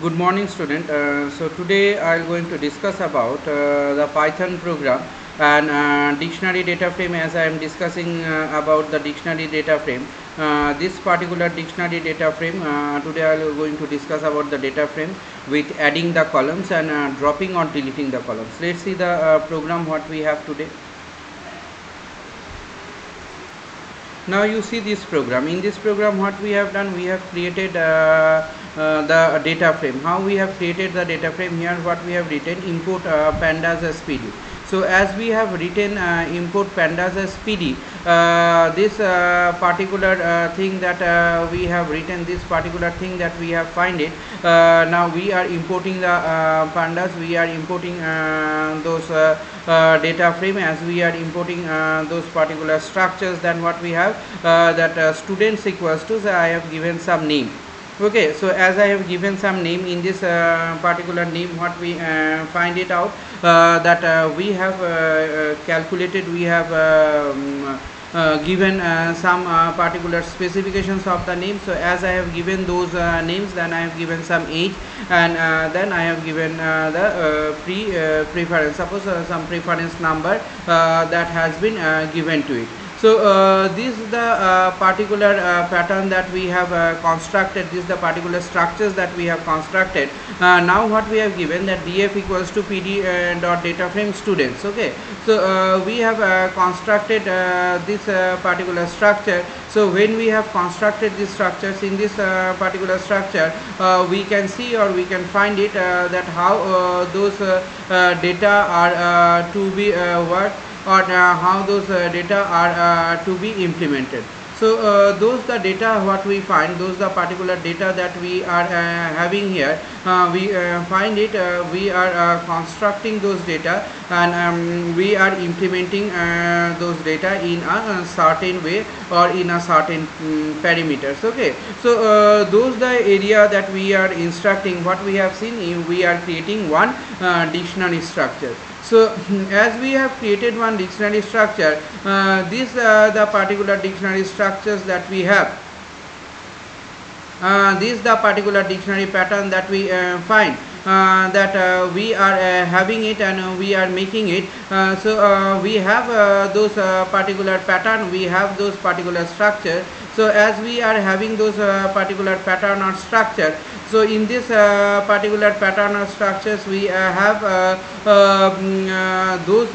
Good morning, student. So today I am going to discuss about the Python program and dictionary data frame. As I am discussing about the dictionary data frame, this particular dictionary data frame, today I am going to discuss about the data frame with adding the columns and dropping or deleting the columns. Let's see the program what we have today. Now you see this program. In this program what we have done, we have created the data frame. How we have created the data frame? Here what we have written, import pandas as PD. So as we have written import pandas as PD, this particular thing that we have written, this particular thing that we have find it, now we are importing the pandas, we are importing those data frame. As we are importing those particular structures, then what we have, that students equals to, I have given some name. Okay, so as I have given some name, in this particular name what we find it out, that we have calculated, we have given some particular specifications of the name. So as I have given those names, then I have given some age, and then I have given the preference, suppose some preference number that has been given to it. So this is the particular pattern that we have constructed. This is the particular structures that we have constructed. Now what we have given, that df equals to pd dot data frame students. Okay, so we have constructed this particular structure. So when we have constructed these structures, in this particular structure, we can see, or we can find it, that how those data are to be worked, or how those data are to be implemented. So those the data what we find, those the particular data that we are having here, we find it, we are constructing those data, and we are implementing those data in a certain way or in a certain parameters. Okay, so those the area that we are instructing, what we have seen, we are creating one dictionary structure. So as we have created one dictionary structure, this the particular dictionary structures that we have, this is the particular dictionary pattern that we find, that we are having it, and we are making it. So we have those particular pattern, we have those particular structure. So as we are having those particular pattern or structure, so in this particular pattern or structures, we have those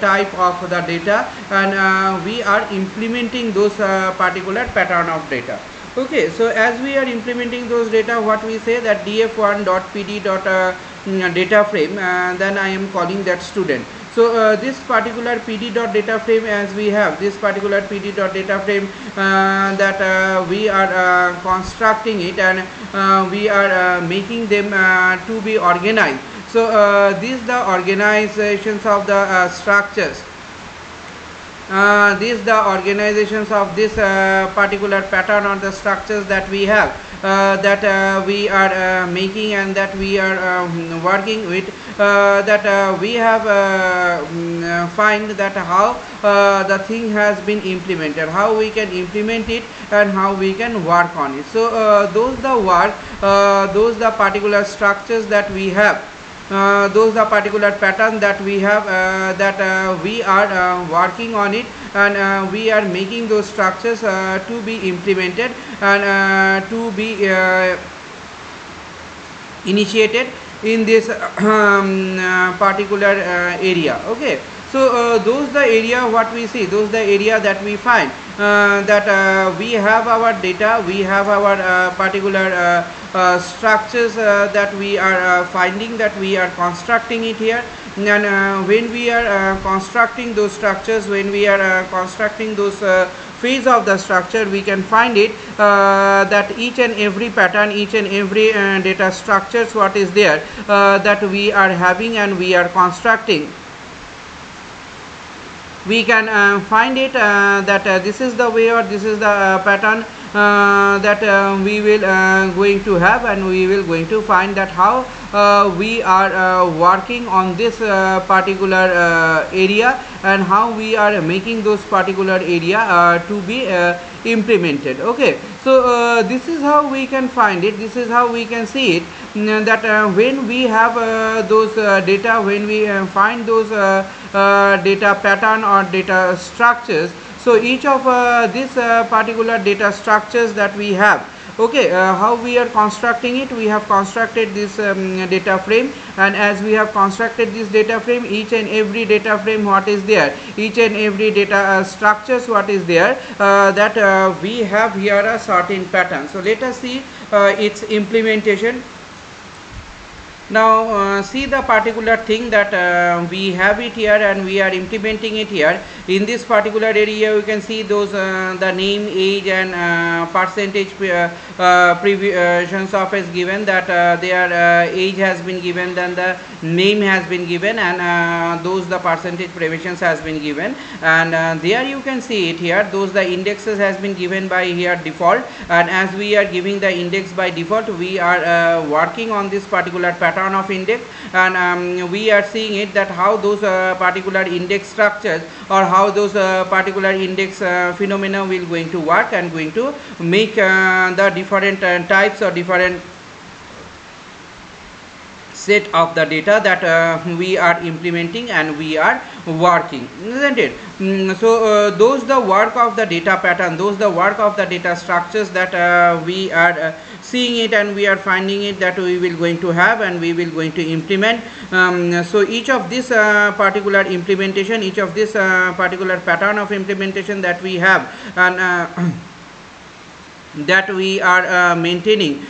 type of the data, and we are implementing those particular pattern of data. Okay, so as we are implementing those data, what we say, that df1.pd data frame, then I am calling that student. So this particular pd.data frame, as we have this particular pd.data frame, that we are constructing it, and we are making them to be organized. So these the organizations of the structures. These the organizations of this particular pattern or the structures that we have, that we are making, and that we are working with, that we have find that how the thing has been implemented, how we can implement it, and how we can work on it. So those the work, those the particular structures that we have, those the particular pattern that we have, that we are working on it, and we are making those structures to be implemented, and to be initiated in this particular area. Okay, so those the area what we see, those the area that we find, that we have our data, we have our particular structures that we are finding, that we are constructing it here. And when we are constructing those structures, when we are constructing those phase of the structure, we can find it, that each and every pattern, each and every data structures what is there, that we are having and we are constructing, we can find it, that this is the way, or this is the pattern that we will going to have, and we will going to find that how we are working on this particular area, and how we are making those particular area to be implemented. Okay, so this is how we can find it, this is how we can see it, that when we have those data, when we find those data pattern or data structures, so each of these particular data structures that we have, okay, how we are constructing it, we have constructed this data frame, and as we have constructed this data frame, each and every data frame what is there, each and every data structures what is there, that we have here a certain pattern. So let us see its implementation. Now see the particular thing that we have it here and we are implementing it here. In this particular area you can see those the name, age and percentage previsions of is given, that their age has been given, then the name has been given, and those the percentage previsions has been given, and there you can see it here, those the indexes has been given by here default, and as we are giving the index by default, we are working on this particular pattern of index, and we are seeing it that how those particular index structures or how those particular index phenomena will going to work and going to make the different types or different set of the data that we are implementing and we are working, isn't it? So those the work of the data pattern, those the work of the data structures that we are seeing it and we are finding it, that we will going to have and we will going to implement. So each of this particular implementation, each of this particular pattern of implementation that we have, and that we are maintaining,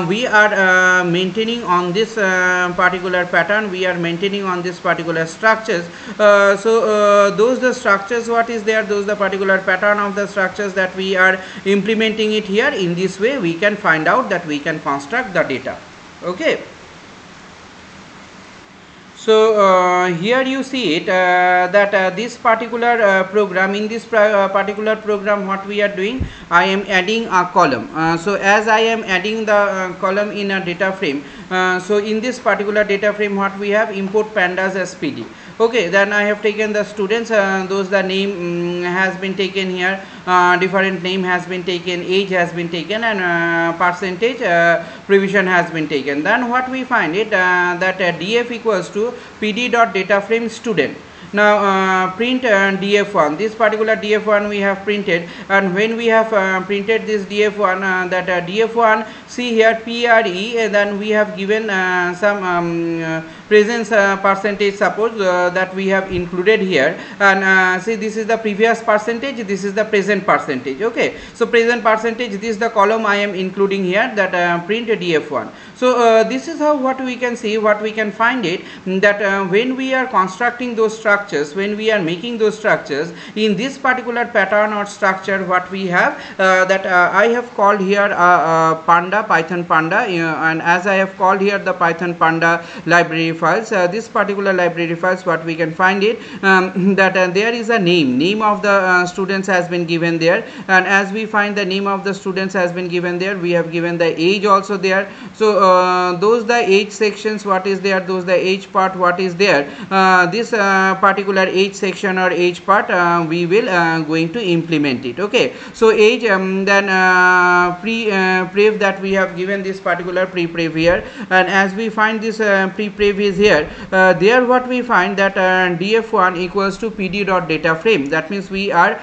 we are maintaining on this particular pattern, we are maintaining on this particular structures. So those the structures what is there, those the particular pattern of the structures that we are implementing it here. In this way we can find out that we can construct the data. Okay, so here you see it that this particular program, in this particular program what we are doing, I am adding a column. So as I am adding the column in a data frame, so in this particular data frame what we have, import pandas as PD. Okay, then I have taken the students, those the name has been taken here, different name has been taken, age has been taken, and percentage prevision has been taken. Then what we find it that df equals to pd.dataframe student. Now print df1, this particular df1 we have printed, and when we have printed this df1, that df1, see here pre, and then we have given some presence percentage, suppose that we have included here, and see this is the previous percentage, this is the present percentage. Okay, so present percentage, this is the column I am including here, that print df1. So this is how what we can see, what we can find it, that when we are constructing those structures, when we are making those structures in this particular pattern or structure, what we have that I have called here Panda, Python Panda, and as I have called here the Python Panda library files, this particular library files, what we can find it that there is a name of the students has been given there, and as we find the name of the students has been given there, we have given the age also there. So those the age sections what is there, those the age part what is there, this particular age section or age part we will going to implement it. Okay, so age, then pre-prev that we have given this particular pre-prev here, and as we find this pre-prev is here, there what we find that df1 equals to pd.dataframe. That means we are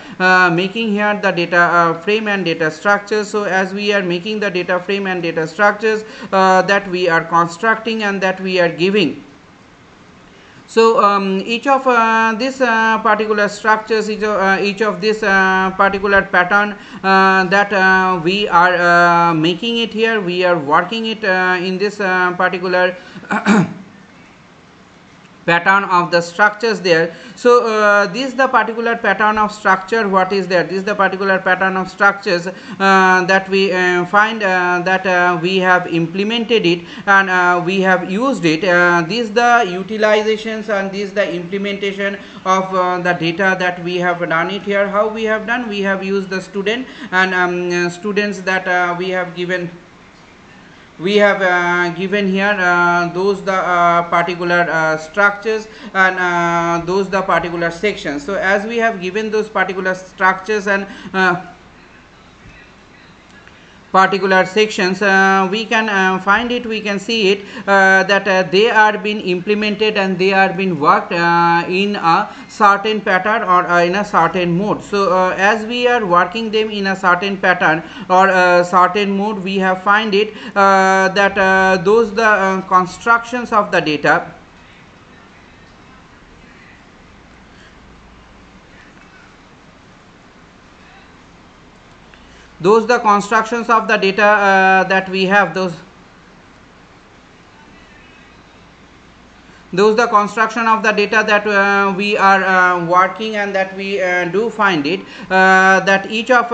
making here the data frame and data structures. So as we are making the data frame and data structures that we are constructing and that we are giving. So each of this particular structures, each of this particular pattern that we are making it here, we are working it in this particular pattern of the structures there. So this is the particular pattern of structure what is there, this is the particular pattern of structures that we find that we have implemented it and we have used it. These the utilizations and this the implementation of the data that we have done it here. How we have done, we have used the student and students that we have given, we have given here those the particular structures and those the particular sections. So as we have given those particular structures and particular sections, we can find it, we can see it that they are being implemented and they are being worked in a certain pattern or in a certain mode. So as we are working them in a certain pattern or a certain mode, we have find it that those the constructions of the data, those the constructions of the data that we have, those the construction of the data that we are working and that we do find it that each of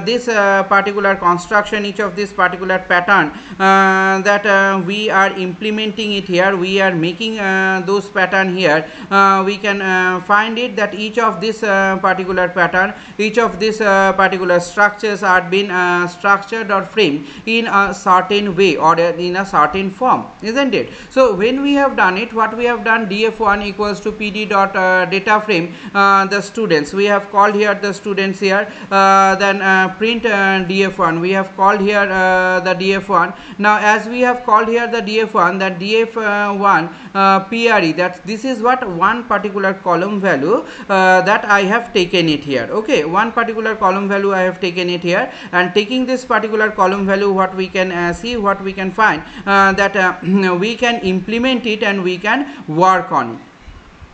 this particular construction, each of this particular pattern that we are implementing it here, we are making those pattern here, we can find it that each of this particular pattern, each of this particular structures are being structured or framed in a certain way or in a certain form, isn't it? So when we have done it, what we have done, df1 equals to pd dot data frame the students, we have called here the students here, then print df1, we have called here the df1. Now as we have called here the df1, that df1 pre, that this is what one particular column value that I have taken it here. Okay, one particular column value I have taken it here, and taking this particular column value, what we can see, what we can find that we can implement it and we can work on it.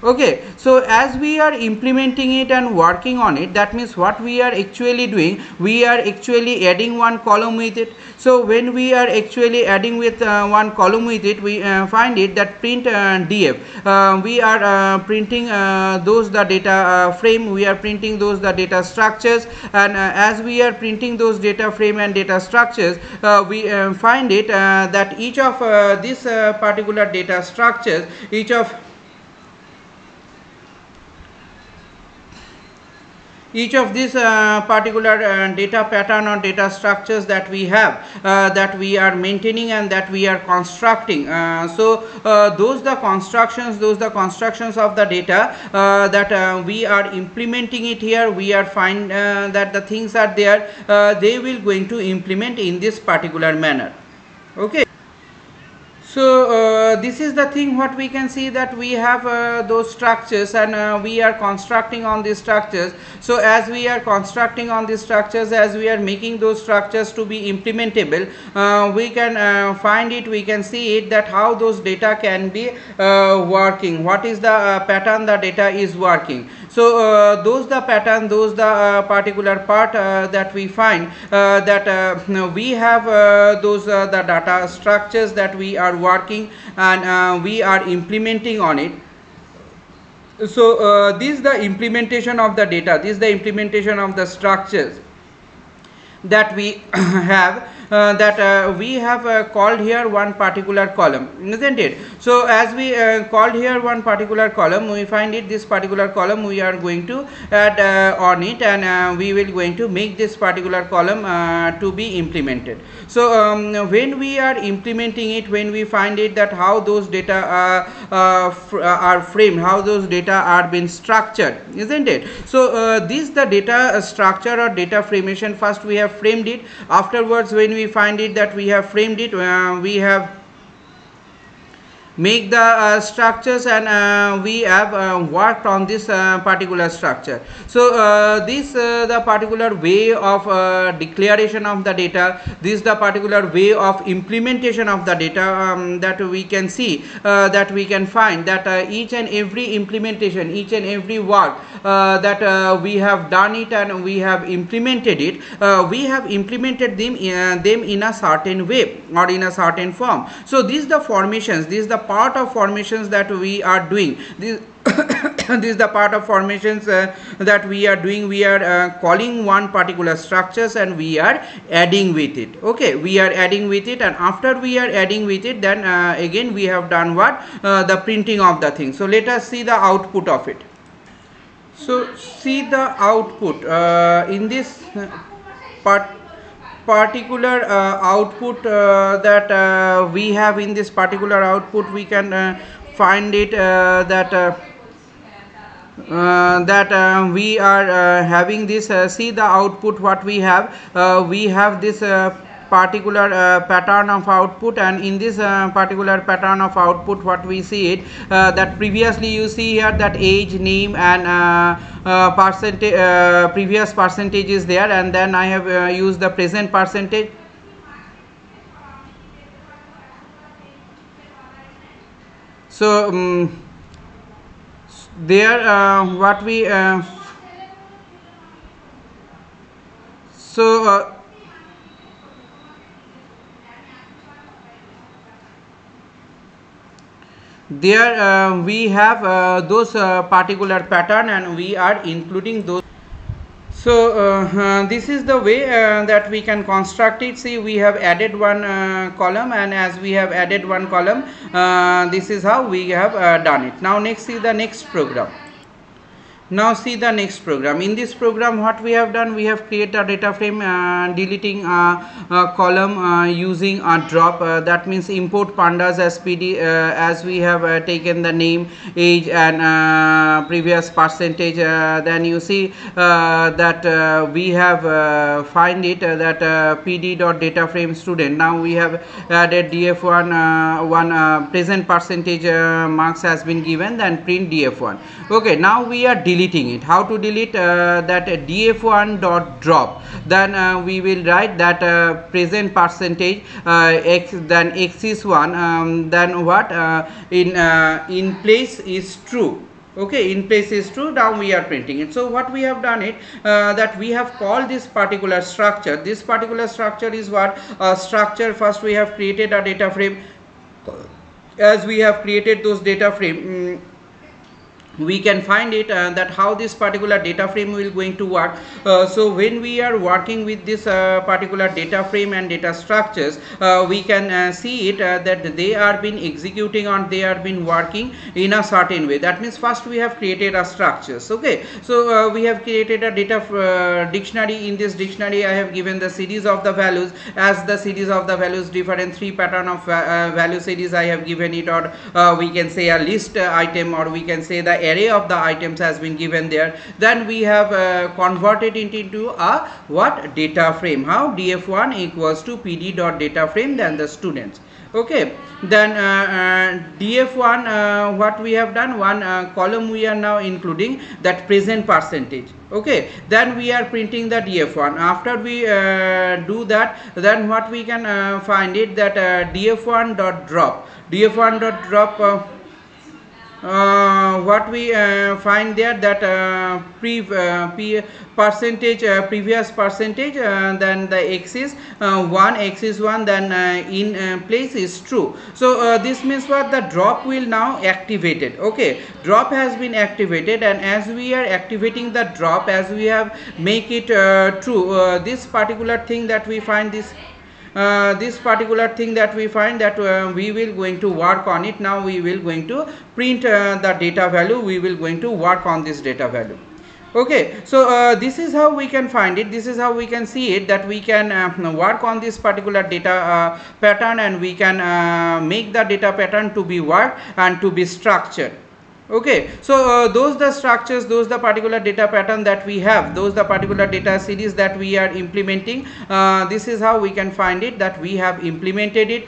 Okay, so as we are implementing it and working on it, that means what we are actually doing, we are actually adding one column with it. So when we are actually adding with one column with it, we find it that print df, we are printing those the data frame, we are printing those the data structures, and as we are printing those data frame and data structures, we find it that each of this particular data structures, each of these particular data pattern or data structures that we have, that we are maintaining and that we are constructing, so those the constructions of the data that we are implementing it here, we are find that the things are there, they will going to implement in this particular manner. Okay. So this is the thing what we can see, that we have those structures and we are constructing on these structures. So as we are constructing on these structures, as we are making those structures to be implementable, we can find it, we can see it, that how those data can be working, what is the pattern the data is working. So those the pattern, those the particular part that we find that we have those the data structures that we are working and we are implementing on it. So this is the implementation of the data, this is the implementation of the structures that we have, that we have called here one particular column, isn't it? So as we called here one particular column, we find it, this particular column we are going to add on it, and we will going to make this particular column to be implemented. So when we are implementing it, when we find it that how those data are framed, how those data are being structured, isn't it? So this the data structure or data framation, first we have framed it, afterwards when we find it that we have framed it, we have make the structures and we have worked on this particular structure. So this the particular way of declaration of the data, this is the particular way of implementation of the data that we can see, that we can find that each and every implementation, each and every work that we have done it and we have implemented it, we have implemented them in a certain way or in a certain form. So these the formations, this is the part of formations that we are doing. This this is the part of formations that we are doing. We are calling one particular structures and we are adding with it. Okay, we are adding with it, and after we are adding with it, then again we have done what, the printing of the thing. So let us see the output of it. So see the output in this particular output that we have. In this particular output we can find it that we are having this, see the output what we have this particular pattern of output, and in this particular pattern of output what we see it, that previously you see here that age, name and percentage, previous percentage is there, and then I have used the present percentage. So there what we so there we have those particular pattern, and we are including those. So this is the way that we can construct it. See, we have added one column, and as we have added one column, this is how we have done it. Now next, see the next program. Now see the next program. In this program what we have done, we have created a data frame deleting a column using a drop, that means import pandas as PD, as we have taken the name, age and previous percentage. Then you see that we have find it that PD dot data frame student. Now we have added df1 one present percentage marks has been given, then print df1. Okay, now we are deleting it. How to delete? That df1 dot drop, then we will write that present percentage x, then x is 1, then what in place is true. Okay, in place is true. Now we are printing it. So what we have done it, that we have called this particular structure. This particular structure is what structure. First we have created a data frame. As we have created those data frame, we can find it that how this particular data frame will going to work. So when we are working with this particular data frame and data structures, we can see it that they are been executing on, they are been working in a certain way. That means first we have created a structures. Okay, so we have created a data dictionary. In this dictionary I have given the series of the values. As the series of the values differ in 3 pattern of value series, I have given it, or we can say a list item, or we can say the array of the items has been given there. Then we have converted it into a what data frame. How? df1 equals to pd dot data frame, then the students. Okay, then df1 what we have done, one column we are now including that present percentage. Okay, then we are printing the df1. After we do that, then what we can find it, that df1 dot drop, df1 dot drop, what we find there, that percentage, previous percentage, then the x is 1, x is 1, then in place is true. So this means what, the drop will now activated. Okay, drop has been activated, and as we are activating the drop, as we have make it true, this particular thing that we find, this particular thing that we find, that we will going to work on it. Now we will going to print the data value, we will going to work on this data value. Okay, so this is how we can find it, this is how we can see it, that we can work on this particular data pattern, and we can make the data pattern to be work and to be structured. Okay, so those the structures, those the particular data pattern that we have, those the particular data series that we are implementing. This is how we can find it, that we have implemented it,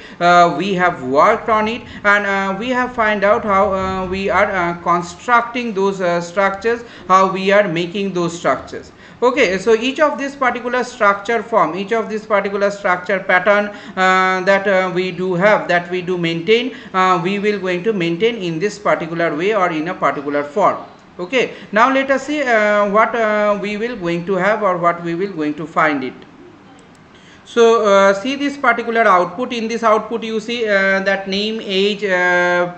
we have worked on it, and we have find out how we are constructing those structures, how we are making those structures. Okay, so each of this particular structure form, each of this particular structure pattern that we do have, that we do maintain, we will going to maintain in this particular way or in a particular form. Okay, now let us see what we will going to have, or what we will going to find it. So see this particular output. In this output you see that name, age,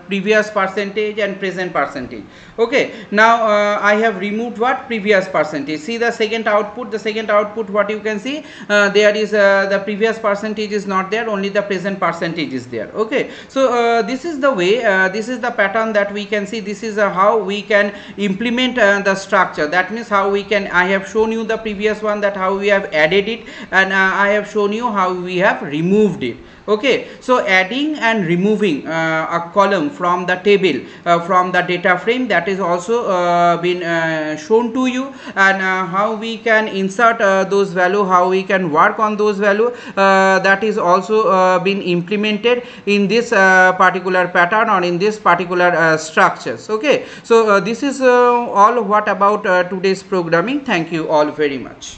previous percentage and present percentage. Okay, now I have removed what, previous percentage. See the second output, the second output, what you can see, there is the previous percentage is not there, only the present percentage is there. Okay, so this is the way, this is the pattern that we can see. This is how we can implement the structure. That means how we can, I have shown you the previous one, that how we have added it, and I have shown shown you how we have removed it. Okay, so adding and removing a column from the table, from the data frame, that is also been shown to you, and how we can insert those value, how we can work on those value, that is also been implemented in this particular pattern or in this particular structures. Okay, so this is all what about today's programming. Thank you all very much.